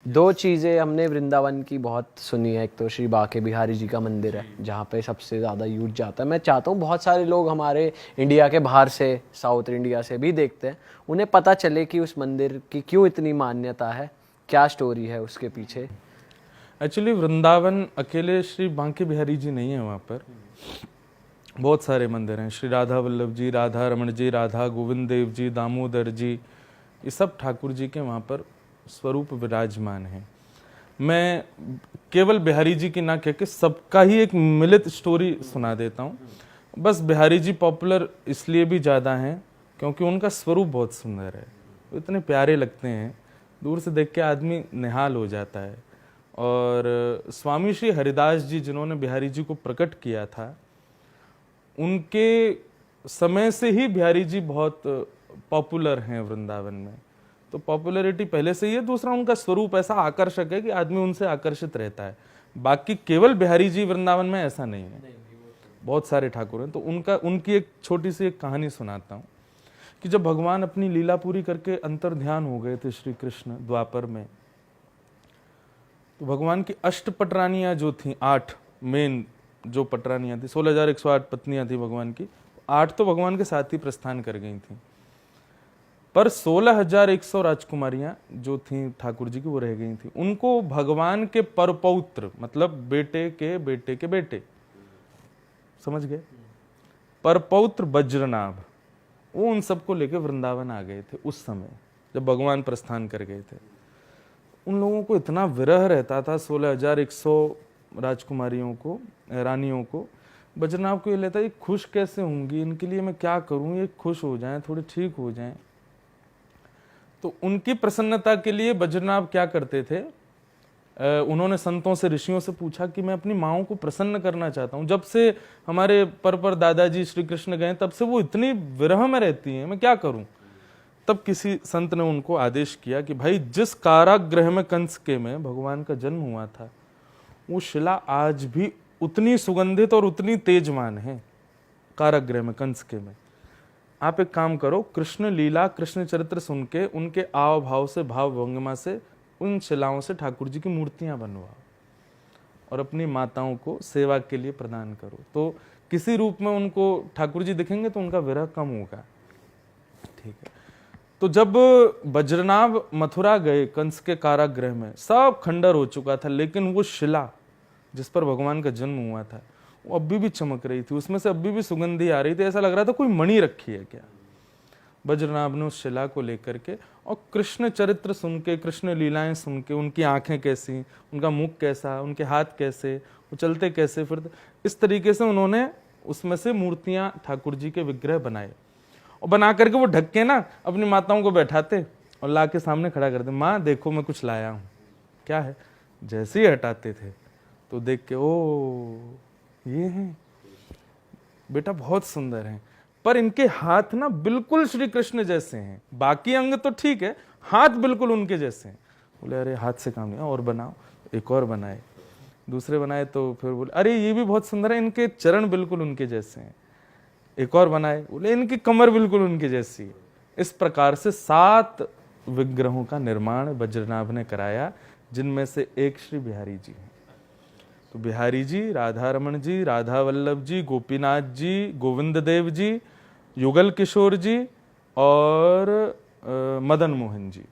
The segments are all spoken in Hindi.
दो चीज़ें हमने वृंदावन की बहुत सुनी है। एक तो श्री बांके बिहारी जी का मंदिर है जहाँ पे सबसे ज़्यादा यूथ जाता है। मैं चाहता हूँ बहुत सारे लोग हमारे इंडिया के बाहर से, साउथ इंडिया से भी देखते हैं, उन्हें पता चले कि उस मंदिर की क्यों इतनी मान्यता है, क्या स्टोरी है उसके पीछे। एक्चुअली वृंदावन अकेले श्री बांके बिहारी जी नहीं है, वहाँ पर बहुत सारे मंदिर हैं। श्री राधा वल्लभ जी, राधा रमण जी, राधा गोविंद देव जी, दामोदर जी, ये सब ठाकुर जी के वहाँ पर स्वरूप विराजमान हैं। मैं केवल बिहारी जी की ना कह के सबका ही एक मिलित स्टोरी सुना देता हूँ। बस बिहारी जी पॉपुलर इसलिए भी ज़्यादा हैं क्योंकि उनका स्वरूप बहुत सुंदर है, वो इतने प्यारे लगते हैं, दूर से देख के आदमी निहाल हो जाता है। और स्वामी श्री हरिदास जी जिन्होंने बिहारी जी को प्रकट किया था, उनके समय से ही बिहारी जी बहुत पॉपुलर हैं वृंदावन में। तो पॉपुलैरिटी पहले से ही है। दूसरा, उनका स्वरूप ऐसा आकर्षक है कि आदमी उनसे आकर्षित रहता है। बाकी केवल बिहारी जी वृंदावन में ऐसा नहीं है, बहुत सारे ठाकुर हैं। तो उनकी एक छोटी सी एक कहानी सुनाता हूँ कि जब भगवान अपनी लीला पूरी करके अंतर ध्यान हो गए थे श्री कृष्ण द्वापर में, तो भगवान की अष्ट पटरानियां जो थी, 8 मेन जो पटरानियां थी, 16,108 पत्नियां थी भगवान की, 8 तो भगवान के साथ ही प्रस्थान कर गई थी, पर 16,100 राजकुमारियां जो थी ठाकुर जी की वो रह गई थी। उनको भगवान के परपौत्र, मतलब बेटे के बेटे के बेटे, समझ गए, परपौत्र वज्रनाभ, वो उन सबको लेके वृंदावन आ गए थे उस समय जब भगवान प्रस्थान कर गए थे। उन लोगों को इतना विरह रहता था 16,100 राजकुमारियों को, रानियों को। वज्रनाभ को ये लेता, ये खुश कैसे होंगी, इनके लिए मैं क्या करूं, ये खुश हो जाएं, थोड़े ठीक हो जाएं। तो उनकी प्रसन्नता के लिए वज्रनाभ क्या करते थे, उन्होंने संतों से, ऋषियों से पूछा कि मैं अपनी माँओं को प्रसन्न करना चाहता हूँ। जब से हमारे पर दादाजी श्री कृष्ण गए तब से वो इतनी विरह में रहती हैं, मैं क्या करूं। तब किसी संत ने उनको आदेश किया कि भाई, जिस कारागृह में कंस के में भगवान का जन्म हुआ था, वो शिला आज भी उतनी सुगंधित और उतनी तेजमान है कारागृह में, कंस के में। आप एक काम करो, कृष्ण लीला, कृष्ण चरित्र सुन के उनके आव भाव से, भाव भंगिमा से उन शिलाओं से ठाकुर जी की मूर्तियां बनवाओ और अपनी माताओं को सेवा के लिए प्रदान करो। तो किसी रूप में उनको ठाकुर जी दिखेंगे तो उनका विरह कम होगा। ठीक है। तो जब वज्रनाभ मथुरा गए, कंस के कारागृह में सब खंडर हो चुका था, लेकिन वो शिला जिस पर भगवान का जन्म हुआ था वो अभी भी चमक रही थी, उसमें से अभी भी सुगंधी आ रही थी, ऐसा लग रहा था कोई मणि रखी है क्या। वज्रनाभ ने उस शिला को लेकर के और कृष्ण चरित्र सुन के, कृष्ण लीलाएं सुन के, उनकी आंखें कैसी, उनका मुख कैसा, उनके हाथ कैसे, वो चलते कैसे फिरते, इस तरीके से उन्होंने उसमें से मूर्तियां ठाकुर जी के विग्रह बनाए। और बना करके वो ढक के ना अपनी माताओं को बैठाते और ला के सामने खड़ा करते, माँ देखो मैं कुछ लाया हूँ। क्या है? जैसे ही हटाते थे तो देख के, ओ ये हैं बेटा, बहुत सुंदर हैं, पर इनके हाथ ना बिल्कुल श्री कृष्ण जैसे हैं, बाकी अंग तो ठीक है, हाथ बिल्कुल उनके जैसे हैं। बोले अरे हाथ से काम नहीं, और बनाओ। एक और बनाए, दूसरे बनाए, तो फिर बोले अरे ये भी बहुत सुंदर है, इनके चरण बिल्कुल उनके जैसे हैं। एक और बनाए, बोले इनकी कमर बिल्कुल उनके जैसी है। इस प्रकार से 7 विग्रहों का निर्माण वज्रनाभ ने कराया, जिनमें से एक श्री बिहारी जी हैं। तो बिहारी जी, राधा रमण जी, राधा वल्लभ जी, गोपीनाथ जी, गोविंद देव जी, युगल किशोर जी और मदन मोहन जी,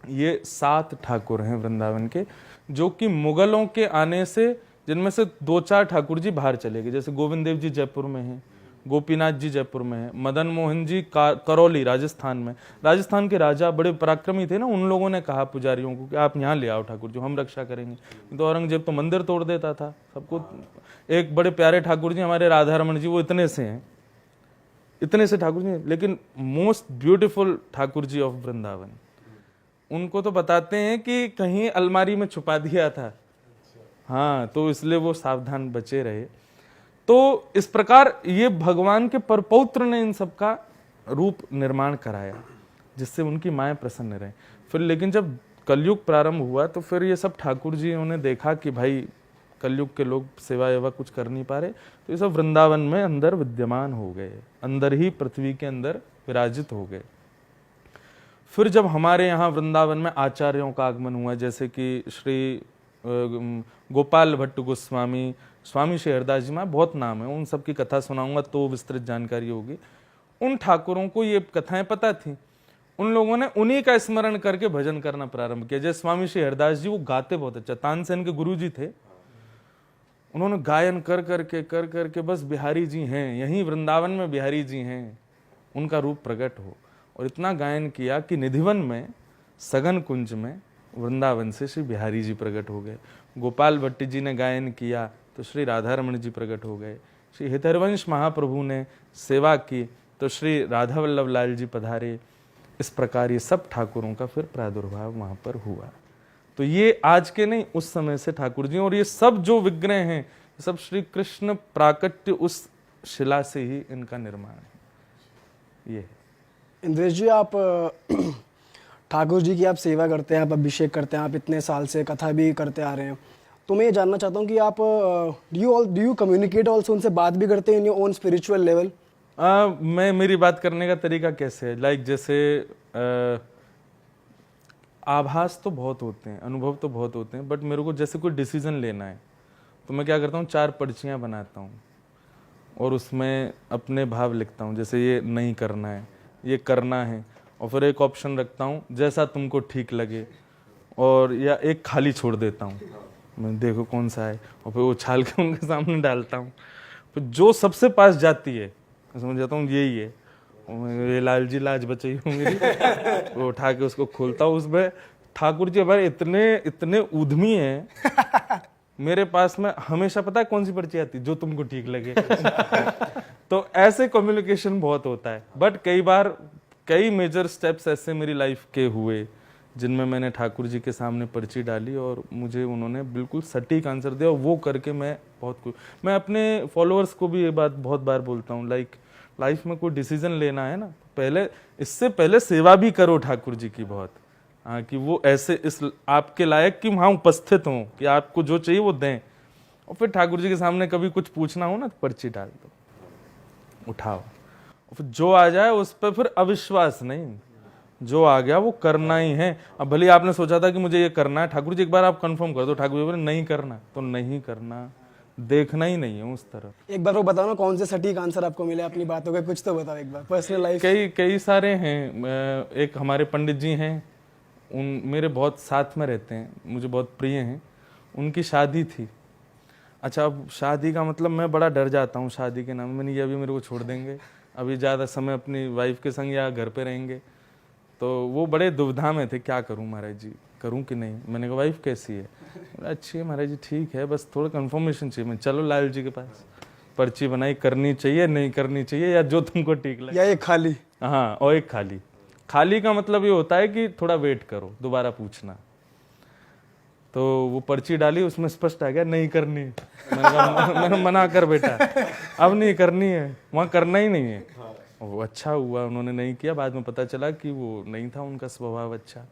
ये 7 ठाकुर हैं वृंदावन के, जो कि मुगलों के आने से, जिनमें से 2-4 ठाकुर जी बाहर चले गए। जैसे गोविंद देव जी जयपुर में हैं, गोपीनाथ जी जयपुर में है, मदन मोहन जी करौली राजस्थान में। राजस्थान के राजा बड़े पराक्रमी थे ना, उन लोगों ने कहा पुजारियों को कि आप यहाँ ले आओ ठाकुर जी, हम रक्षा करेंगे। तो औरंगजेब तो मंदिर तोड़ देता था सबको। एक बड़े प्यारे ठाकुर जी हमारे राधा रमण जी, वो इतने से हैं, इतने से ठाकुर जी, लेकिन most beautiful Thakur ji of Vrindavan. उनको तो बताते हैं कि कहीं अलमारी में छुपा दिया था, हाँ, तो इसलिए वो सावधान बचे रहे। तो इस प्रकार ये भगवान के परपौत्र ने इन सब का रूप निर्माण कराया, जिससे उनकी माएँ प्रसन्न रहे। फिर लेकिन जब कलयुग प्रारंभ हुआ तो फिर ये सब ठाकुर जी ने देखा कि भाई कलयुग के लोग सेवा एवा कुछ कर नहीं पा रहे, तो ये सब वृंदावन में अंदर विद्यमान हो गए, अंदर ही पृथ्वी के अंदर विराजित हो गए। फिर जब हमारे यहाँ वृंदावन में आचार्यों का आगमन हुआ, जैसे कि श्री गोपाल भट्ट गोस्वामी, स्वामी श्री हरदास जी, मैं बहुत नाम है, उन सब की कथा सुनाऊंगा तो विस्तृत जानकारी होगी। उन ठाकुरों को ये कथाएं पता थी, उन लोगों ने उन्हीं का स्मरण करके भजन करना प्रारंभ किया। जैसे स्वामी श्री हरदास जी, वो गाते बहुत अच्छा, तानसेन के गुरु जी थे, उन्होंने गायन कर करके बस बिहारी जी हैं, यहीं वृंदावन में बिहारी जी हैं, उनका रूप प्रकट हो, और इतना गायन किया कि निधिवन में, सघन कुंज में वृंदावन से श्री बिहारी जी प्रकट हो गए। गोपाल भट्ट जी ने गायन किया तो श्री राधा रमण जी प्रकट हो गए। श्री हितरवंश महाप्रभु ने सेवा की तो श्री राधा वल्लभ लाल जी पधारे। इस प्रकार ये सब ठाकुरों का फिर प्रादुर्भाव वहां पर हुआ। तो ये आज के नहीं, उस समय से ठाकुर जी, और ये सब जो विग्रह हैं सब श्री कृष्ण प्राकट्य उस शिला से ही इनका निर्माण है। ये इंद्रेश जी, आप ठाकुर जी की आप सेवा करते हैं, आप अभिषेक करते हैं, आप इतने साल से कथा भी करते आ रहे हैं, तो मैं ये जानना चाहता हूँ कि आप डू यू कम्युनिकेट ऑल्सो, उनसे बात भी करते हैं in your own spiritual level? मेरी बात करने का तरीका कैसे है, लाइक जैसे आभास तो बहुत होते हैं, अनुभव तो बहुत होते हैं, बट मेरे को जैसे कोई डिसीजन लेना है तो मैं क्या करता हूँ, 4 पर्चियाँ बनाता हूँ और उसमें अपने भाव लिखता हूँ, जैसे ये नहीं करना है, ये करना है, और फिर एक ऑप्शन रखता हूँ जैसा तुमको ठीक लगे, और या एक खाली छोड़ देता हूँ, मैं देखो कौन सा है, और फिर वो उछाल के उनके सामने डालता हूँ। फिर जो सबसे पास जाती है मैं समझ जाता हूँ यही है, ये लाल जी लाज बचाई हूँ मेरी, वो उठा के उसको खोलता हूँ। उसमें ठाकुर जी हमारे इतने उद्यमी हैं, मेरे पास में हमेशा पता है कौन सी पर्ची आती, जो तुमको ठीक लगे। तो ऐसे कम्युनिकेशन बहुत होता है, बट कई बार कई मेजर स्टेप्स ऐसे मेरी लाइफ के हुए जिनमें मैंने ठाकुर जी के सामने पर्ची डाली और मुझे उन्होंने बिल्कुल सटीक आंसर दिया, और वो करके मैं बहुत कुछ, मैं अपने फॉलोअर्स को भी ये बात बहुत बार बोलता हूँ, लाइक लाइफ में कोई डिसीजन लेना है ना, पहले इससे पहले सेवा भी करो ठाकुर जी की बहुत, हाँ, कि वो ऐसे इस आपके लायक कि वहाँ उपस्थित हों, कि आपको जो चाहिए वो दें, और फिर ठाकुर जी के सामने कभी कुछ पूछना हो ना तो पर्ची डाल दो, उठाओ, और फिर जो आ जाए उस पर फिर अविश्वास नहीं, जो आ गया वो करना ही है। अब भले आपने सोचा था कि मुझे ये करना है, ठाकुर जी एक बार आप कंफर्म कर दो, ठाकुर जी बोले नहीं करना तो नहीं करना, देखना ही नहीं है उस तरफ। एक बार वो बताओ ना, कौन से सटीक आंसर आपको मिले अपनी बातों के, कुछ तो बताओ एक बार, पर्सनल लाइफ। कई सारे हैं। एक हमारे पंडित जी हैं, उन मेरे बहुत साथ में रहते हैं, मुझे बहुत प्रिय हैं, उनकी शादी थी। अच्छा, अब शादी का मतलब मैं बड़ा डर जाता हूँ शादी के नाम, मैंने ये अभी मेरे को छोड़ देंगे, अभी ज़्यादा समय अपनी वाइफ के संग या घर पे रहेंगे, तो वो बड़े दुविधा में थे, क्या करूं महाराज जी, करूं कि नहीं। मैंने कहा वाइफ कैसी है, अच्छी है महाराज जी, ठीक है, बस थोड़ा कंफर्मेशन चाहिए। मैं चलो लाल जी के पास, पर्ची बनाई, करनी चाहिए नहीं करनी चाहिए, या जो तुमको ठीक लगे, या एक खाली। हाँ, और एक खाली। खाली का मतलब ये होता है कि थोड़ा वेट करो, दोबारा पूछना। तो वो पर्ची डाली, उसमें स्पष्ट आ गया नहीं करनी। मैंने मना कर बेटा, अब नहीं करनी है, वहाँ करना ही नहीं है। वो अच्छा हुआ उन्होंने नहीं किया, बाद में पता चला कि वो नहीं था उनका स्वभाव अच्छा।